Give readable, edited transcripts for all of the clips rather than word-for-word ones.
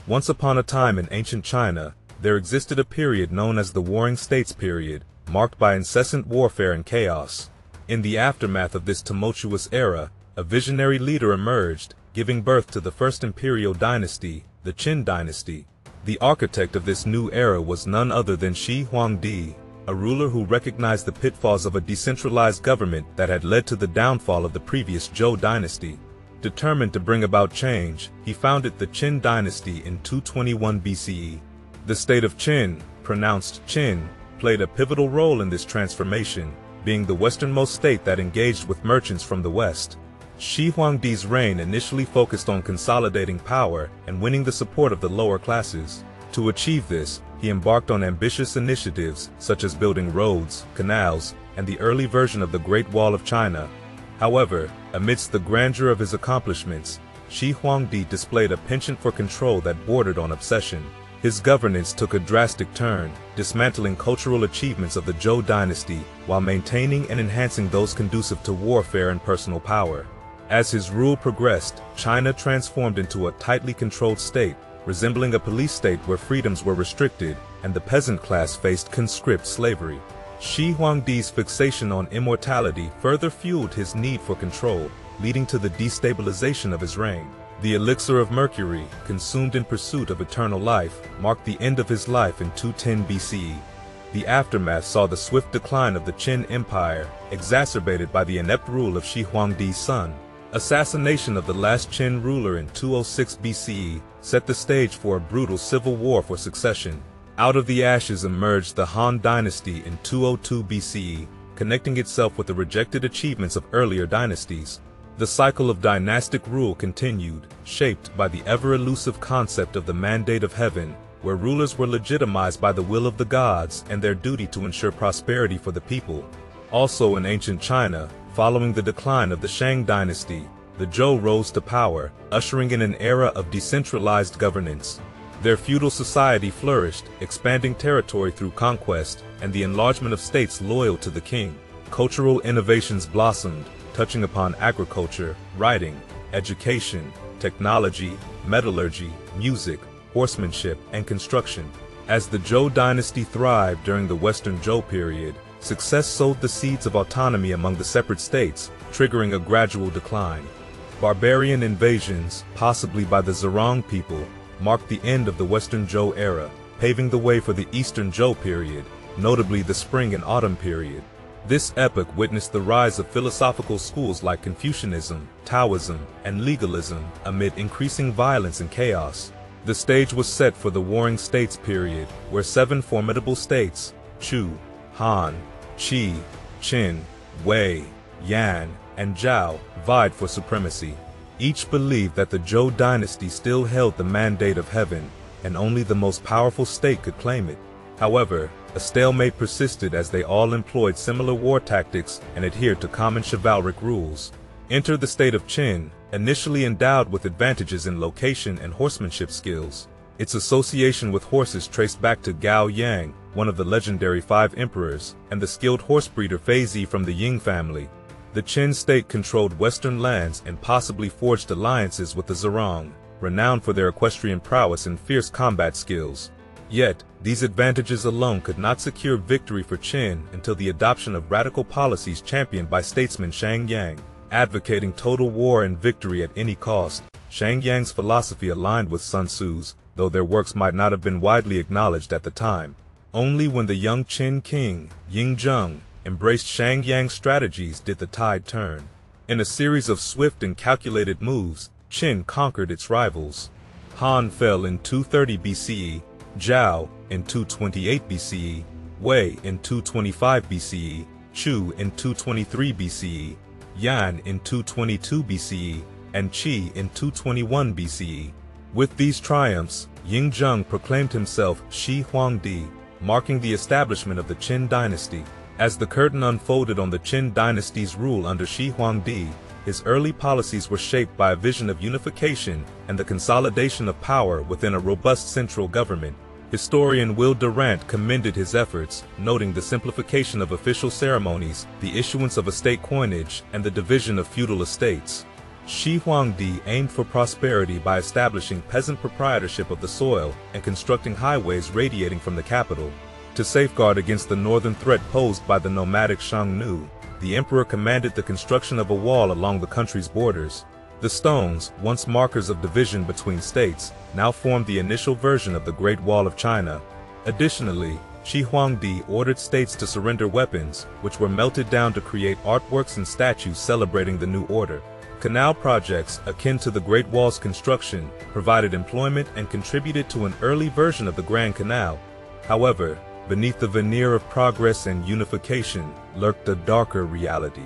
Once upon a time in ancient China, there existed a period known as the Warring States period, marked by incessant warfare and chaos. In the aftermath of this tumultuous era, a visionary leader emerged, giving birth to the first imperial dynasty, the Qin Dynasty. The architect of this new era was none other than Shi Huang, a ruler who recognized the pitfalls of a decentralized government that had led to the downfall of the previous Zhou dynasty. Determined to bring about change, he founded the Qin Dynasty in 221 BCE. The state of Qin, pronounced Qin, played a pivotal role in this transformation, being the westernmost state that engaged with merchants from the west. Shi Huangdi's reign initially focused on consolidating power and winning the support of the lower classes. To achieve this, he embarked on ambitious initiatives such as building roads, canals, and the early version of the Great Wall of China. However, amidst the grandeur of his accomplishments, Shi Huangdi displayed a penchant for control that bordered on obsession. His governance took a drastic turn, dismantling cultural achievements of the Zhou dynasty while maintaining and enhancing those conducive to warfare and personal power. As his rule progressed, China transformed into a tightly controlled state, resembling a police state where freedoms were restricted and the peasant class faced conscript slavery. Shi Huangdi's fixation on immortality further fueled his need for control, leading to the destabilization of his reign. The elixir of Mercury, consumed in pursuit of eternal life, marked the end of his life in 210 BCE. The aftermath saw the swift decline of the Qin Empire, exacerbated by the inept rule of Shi Huangdi's son. Assassination of the last Qin ruler in 206 BCE set the stage for a brutal civil war for succession. Out of the ashes emerged the Han Dynasty in 202 BCE, connecting itself with the rejected achievements of earlier dynasties. The cycle of dynastic rule continued, shaped by the ever-elusive concept of the mandate of heaven, where rulers were legitimized by the will of the gods and their duty to ensure prosperity for the people. Also in ancient China, following the decline of the Shang dynasty, the Zhou rose to power, ushering in an era of decentralized governance. Their feudal society flourished, expanding territory through conquest and the enlargement of states loyal to the king. Cultural innovations blossomed, touching upon agriculture, writing, education, technology, metallurgy, music, horsemanship, and construction. As the Zhou dynasty thrived during the Western Zhou period, success sowed the seeds of autonomy among the separate states, triggering a gradual decline. Barbarian invasions, possibly by the Zhurong people, marked the end of the Western Zhou era, paving the way for the Eastern Zhou period, notably the Spring and Autumn period. This epoch witnessed the rise of philosophical schools like Confucianism, Taoism, and legalism amid increasing violence and chaos. The stage was set for the Warring States period, where 7 formidable states, Chu, Han, Qi, Qin, Wei, Yan, and Zhao, vied for supremacy. Each believed that the Zhou dynasty still held the mandate of heaven, and only the most powerful state could claim it. However, a stalemate persisted as they all employed similar war tactics and adhered to common chivalric rules. Enter the state of Qin, initially endowed with advantages in location and horsemanship skills. Its association with horses traced back to Gao Yang, one of the legendary 5 emperors, and the skilled horse breeder Feizi from the Ying family. The Qin state controlled western lands and possibly forged alliances with the Zhurong, renowned for their equestrian prowess and fierce combat skills. Yet, these advantages alone could not secure victory for Qin until the adoption of radical policies championed by statesman Shang Yang. Advocating total war and victory at any cost, Shang Yang's philosophy aligned with Sun Tzu's, though their works might not have been widely acknowledged at the time. Only when the young Qin king, Yingzheng, embraced Shang Yang's strategies did the tide turn. In a series of swift and calculated moves, Qin conquered its rivals. Han fell in 230 BCE, Zhao in 228 BCE, Wei in 225 BCE, Chu in 223 BCE, Yan in 222 BCE, and Qi in 221 BCE. With these triumphs, Yingzheng proclaimed himself Shi Huangdi, marking the establishment of the Qin dynasty. As the curtain unfolded on the Qin dynasty's rule under Shi Huangdi, his early policies were shaped by a vision of unification and the consolidation of power within a robust central government. Historian Will Durant commended his efforts, noting the simplification of official ceremonies, the issuance of estate coinage, and the division of feudal estates. Shi Huangdi aimed for prosperity by establishing peasant proprietorship of the soil and constructing highways radiating from the capital. To safeguard against the northern threat posed by the nomadic Xiongnu, the emperor commanded the construction of a wall along the country's borders. The stones, once markers of division between states, now formed the initial version of the Great Wall of China. Additionally, Shi Huangdi ordered states to surrender weapons, which were melted down to create artworks and statues celebrating the new order. Canal projects, akin to the Great Wall's construction, provided employment and contributed to an early version of the Grand Canal. However, beneath the veneer of progress and unification lurked a darker reality.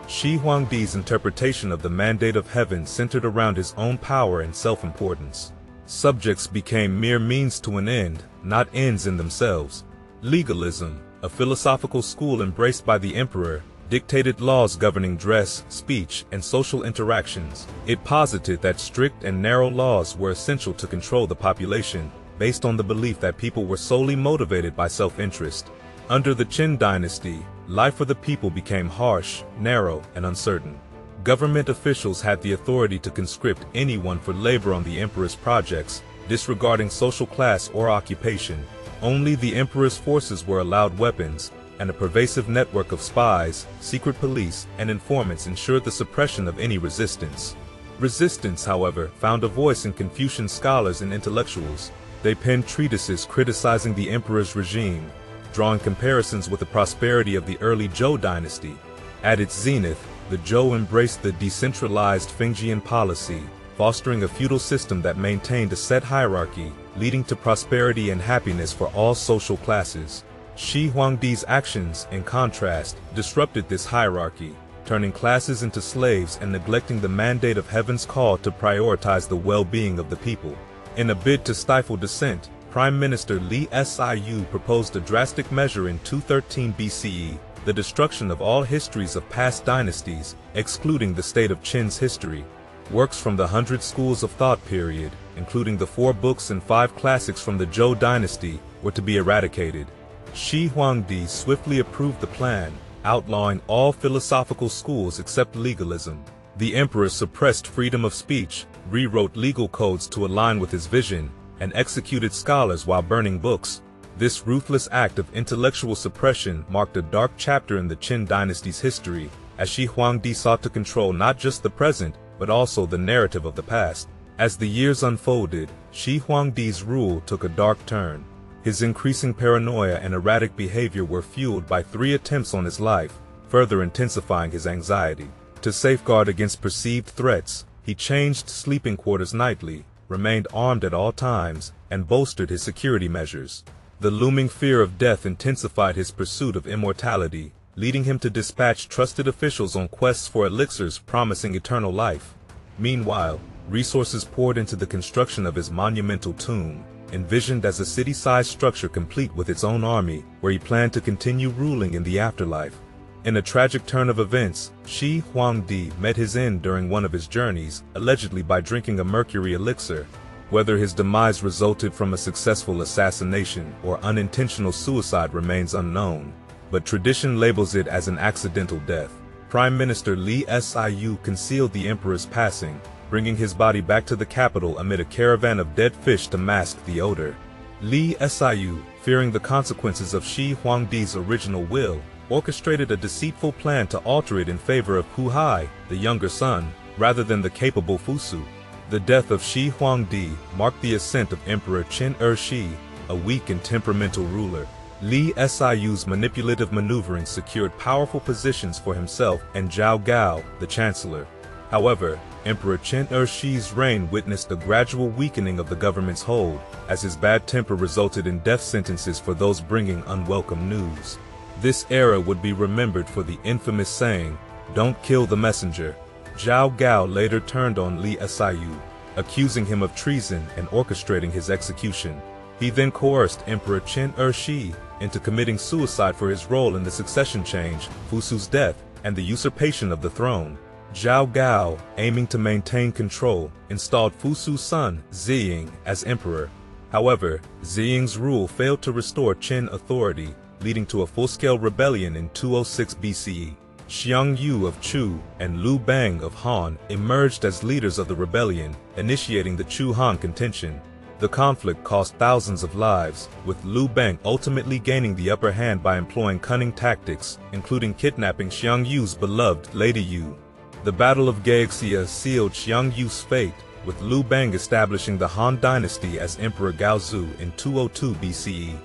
Shi Huangdi's interpretation of the mandate of heaven centered around his own power and self-importance. Subjects became mere means to an end, not ends in themselves. Legalism, a philosophical school embraced by the emperor, dictated laws governing dress, speech, and social interactions. It posited that strict and narrow laws were essential to control the population, based on the belief that people were solely motivated by self-interest. Under the Qin Dynasty, life for the people became harsh, narrow, and uncertain. Government officials had the authority to conscript anyone for labor on the emperor's projects, disregarding social class or occupation. Only the emperor's forces were allowed weapons, and a pervasive network of spies, secret police, and informants ensured the suppression of any resistance. Resistance, however, found a voice in Confucian scholars and intellectuals. They penned treatises criticizing the emperor's regime, drawing comparisons with the prosperity of the early Zhou dynasty. At its zenith, the Zhou embraced the decentralized Fengjian policy, fostering a feudal system that maintained a set hierarchy, leading to prosperity and happiness for all social classes. Shi Huangdi's actions, in contrast, disrupted this hierarchy, turning classes into slaves and neglecting the mandate of heaven's call to prioritize the well-being of the people. In a bid to stifle dissent, Prime Minister Li Xiu proposed a drastic measure in 213 BCE, the destruction of all histories of past dynasties, excluding the state of Qin's history. Works from the 100 schools of thought period, including the 4 books and 5 classics from the Zhou dynasty, were to be eradicated. Shi Huangdi swiftly approved the plan, outlawing all philosophical schools except legalism. The emperor suppressed freedom of speech, rewrote legal codes to align with his vision, and executed scholars while burning books. This ruthless act of intellectual suppression marked a dark chapter in the Qin dynasty's history, as Shi Huangdi sought to control not just the present, but also the narrative of the past. As the years unfolded, Shi Huangdi's rule took a dark turn. His increasing paranoia and erratic behavior were fueled by 3 attempts on his life, further intensifying his anxiety. To safeguard against perceived threats, he changed sleeping quarters nightly, remained armed at all times, and bolstered his security measures. The looming fear of death intensified his pursuit of immortality, leading him to dispatch trusted officials on quests for elixirs promising eternal life. Meanwhile, resources poured into the construction of his monumental tomb, envisioned as a city-sized structure complete with its own army, where he planned to continue ruling in the afterlife. In a tragic turn of events, Shi Huangdi met his end during one of his journeys, allegedly by drinking a mercury elixir. Whether his demise resulted from a successful assassination or unintentional suicide remains unknown, but tradition labels it as an accidental death. Prime Minister Li Xiu concealed the emperor's passing, bringing his body back to the capital amid a caravan of dead fish to mask the odor. Li Xiu, fearing the consequences of Shi Huangdi's original will, orchestrated a deceitful plan to alter it in favor of Hu Hai, the younger son, rather than the capable Fusu. The death of Shi Huangdi marked the ascent of Emperor Qin Shi, a weak and temperamental ruler. Li Xiu's manipulative maneuvering secured powerful positions for himself and Zhao Gao, the chancellor. However, Emperor Qin Shi's reign witnessed a gradual weakening of the government's hold, as his bad temper resulted in death sentences for those bringing unwelcome news. This era would be remembered for the infamous saying, "Don't kill the messenger." Zhao Gao later turned on Li Xiu, accusing him of treason and orchestrating his execution. He then coerced Emperor Qin Shi into committing suicide for his role in the succession change, Fusu's death, and the usurpation of the throne. Zhao Gao, aiming to maintain control, installed Fusu's son, Ziying, as emperor. However, Ziying's rule failed to restore Qin authority, leading to a full-scale rebellion in 206 BCE. Xiang Yu of Chu and Liu Bang of Han emerged as leaders of the rebellion, initiating the Chu-Han contention. The conflict cost thousands of lives, with Liu Bang ultimately gaining the upper hand by employing cunning tactics, including kidnapping Xiang Yu's beloved Lady Yu. The Battle of Gaoxia sealed Xiang Yu's fate, with Liu Bang establishing the Han Dynasty as Emperor Gaozu in 202 BCE.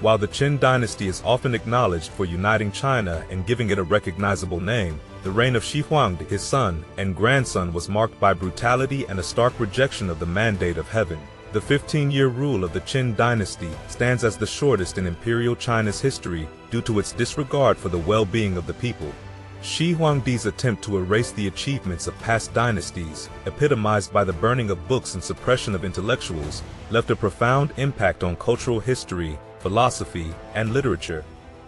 While the Qin Dynasty is often acknowledged for uniting China and giving it a recognizable name, the reign of Shi Huang, his son and grandson, was marked by brutality and a stark rejection of the mandate of heaven. The 15-year rule of the Qin Dynasty stands as the shortest in imperial China's history due to its disregard for the well-being of the people. Shi Huangdi's attempt to erase the achievements of past dynasties, epitomized by the burning of books and suppression of intellectuals, left a profound impact on cultural history, philosophy, and literature.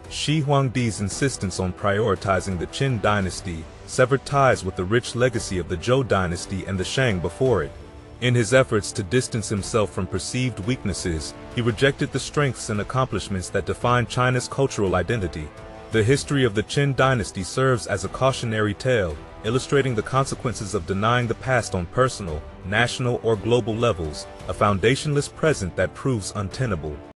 Shi Huangdi's insistence on prioritizing the Qin Dynasty severed ties with the rich legacy of the Zhou Dynasty and the Shang before it. In his efforts to distance himself from perceived weaknesses, he rejected the strengths and accomplishments that defined China's cultural identity. The history of the Qin Dynasty serves as a cautionary tale, illustrating the consequences of denying the past on personal, national, or global levels, a foundationless present that proves untenable.